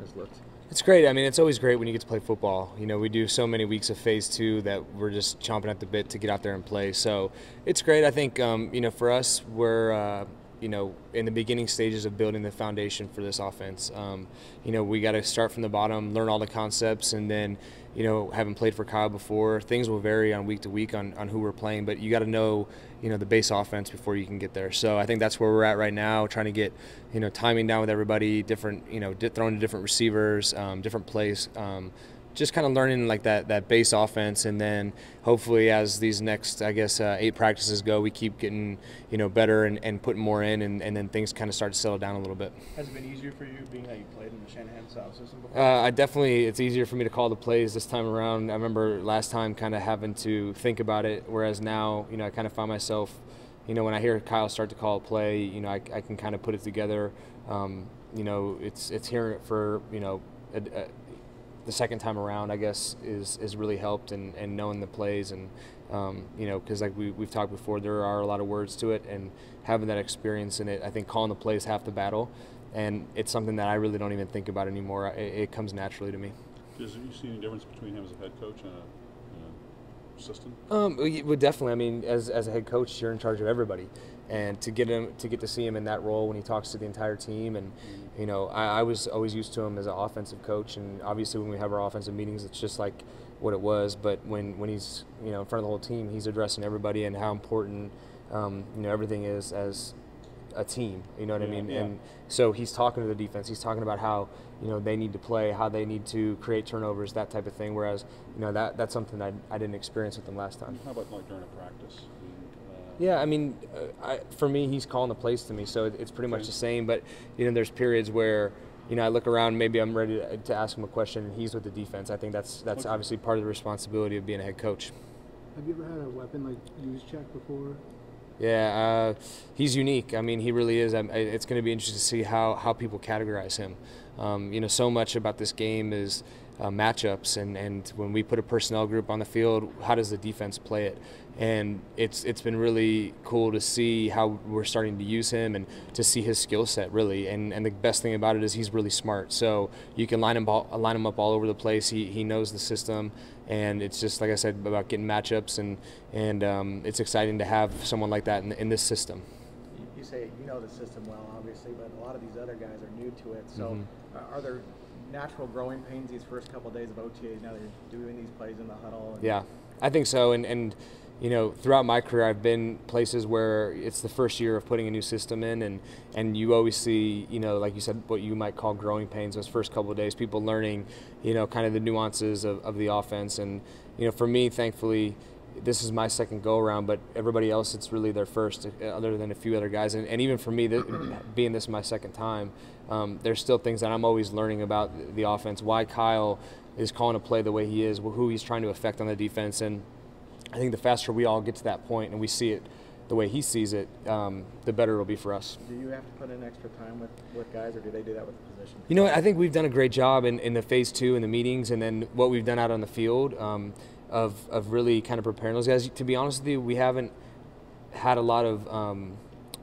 has looked? It's great. I mean, it's always great when you get to play football. You know, we do so many weeks of phase 2 that we're just chomping at the bit to get out there and play. So it's great. I think, you know, for us, we're, you know, in the beginning stages of building the foundation for this offense. You know, we got to start from the bottom, learn all the concepts, and then, you know, having played for Kyle before, things will vary on week to week on who we're playing, but you got to know, you know, the base offense before you can get there. So I think that's where we're at right now, trying to get, you know, timing down with everybody, different, you know, throwing to different receivers, different plays, just kind of learning like that base offense, and then hopefully as these next, I guess, 8 practices go, we keep getting, you know, better and putting more in, and then things kind of start to settle down a little bit. Has it been easier for you being that you played in the Shanahan style system before? It's easier for me to call the plays this time around. I remember last time kind of having to think about it, whereas now, you know, I kind of find myself, you know, when I hear Kyle start to call a play, you know, I can kind of put it together. You know, it's hearing it for, you know, the second time around, I guess, is really helped, and knowing the plays, and you know, because like we've talked before, there are a lot of words to it, and having that experience in it, I think calling the plays is half the battle, and it's something that I really don't even think about anymore. It comes naturally to me. Does you see any difference between him as a head coach and a assistant? Well, definitely. I mean, as a head coach, you're in charge of everybody, and to get to see him in that role when he talks to the entire team, and you know, I was always used to him as an offensive coach, and obviously when we have our offensive meetings, it's just like what it was. But when he's, you know, in front of the whole team, he's addressing everybody and how important you know, everything is as a team. You know what I mean? Yeah. And so he's talking to the defense. He's talking about how, you know, they need to play, how they need to create turnovers, that type of thing. Whereas, you know, that's something I didn't experience with them last time. How about like during a practice? Yeah, I mean, for me, he's calling the plays to me, so it's pretty much the same. But, you know, there's periods where, you know, I look around, maybe I'm ready to ask him a question, and he's with the defense. I think that's obviously part of the responsibility of being a head coach. Have you ever had a weapon like use check before? Yeah, he's unique. I mean, he really is. It's going to be interesting to see how people categorize him. You know, so much about this game is matchups, and when we put a personnel group on the field, how does the defense play it? And it's been really cool to see how we're starting to use him and to see his skill set, really. And the best thing about it is he's really smart. So you can line him up all over the place. He knows the system, and it's just, like I said, about getting matchups, and it's exciting to have someone like that in this system. You say you know the system well, obviously, but a lot of these other guys are new to it. So are there natural growing pains these first couple of days of OTAs now that you're doing these plays in the huddle? Yeah, I think so. And you know, throughout my career, I've been places where it's the first year of putting a new system in, and you always see, you know, like you said, what you might call growing pains those first couple of days, people learning, you know, kind of the nuances of the offense. And, you know, for me, thankfully, this is my second go-around, but everybody else, it's really their first, other than a few other guys. And even for me, being this my second time, there's still things that I'm always learning about the offense, why Kyle is calling a play the way he is, who he's trying to affect on the defense. And I think the faster we all get to that point and we see it the way he sees it, the better it'll be for us. Do you have to put in extra time with guys, or do they do that with the position? You know what, I think we've done a great job in the phase 2 in the meetings, and then what we've done out on the field of really kind of preparing those guys. To be honest with you, we haven't had a lot of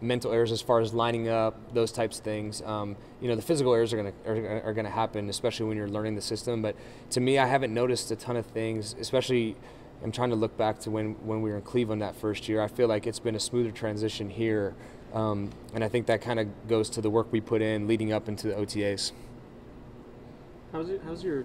mental errors as far as lining up, those types of things. You know, the physical errors are gonna happen, especially when you're learning the system. But to me, I haven't noticed a ton of things, especially I'm trying to look back to when we were in Cleveland that first year. I feel like it's been a smoother transition here, and I think that kind of goes to the work we put in leading up into the OTAs. How's your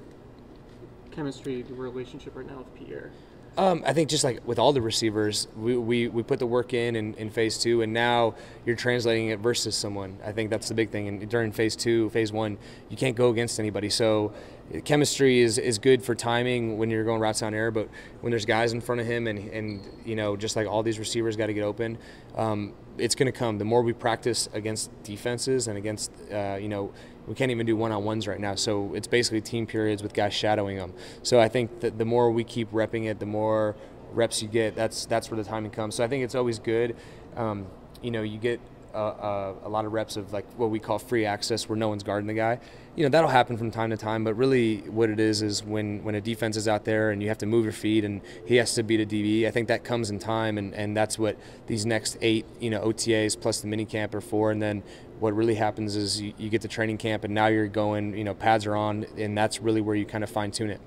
chemistry, the relationship right now with Pierre? I think just like with all the receivers, we put the work in phase 2, and now you're translating it versus someone. I think that's the big thing. And during phase 2, phase 1, you can't go against anybody. So chemistry is good for timing when you're going routes on air, but when there's guys in front of him, and you know, just like all these receivers got to get open, it's going to come. The more we practice against defenses and against, you know, we can't even do one-on-ones right now, so it's basically team periods with guys shadowing them. So I think that the more we keep repping it, the more reps you get. That's where the timing comes. So I think it's always good. You know, you get a lot of reps of like what we call free access, where no one's guarding the guy, that'll happen from time to time. But really, what it is when a defense is out there and you have to move your feet and he has to beat a DB. I think that comes in time, and that's what these next 8 OTAs plus the mini camp are for. And then what really happens is you get to training camp and now you're going, pads are on, and that's really where you kind of fine tune it.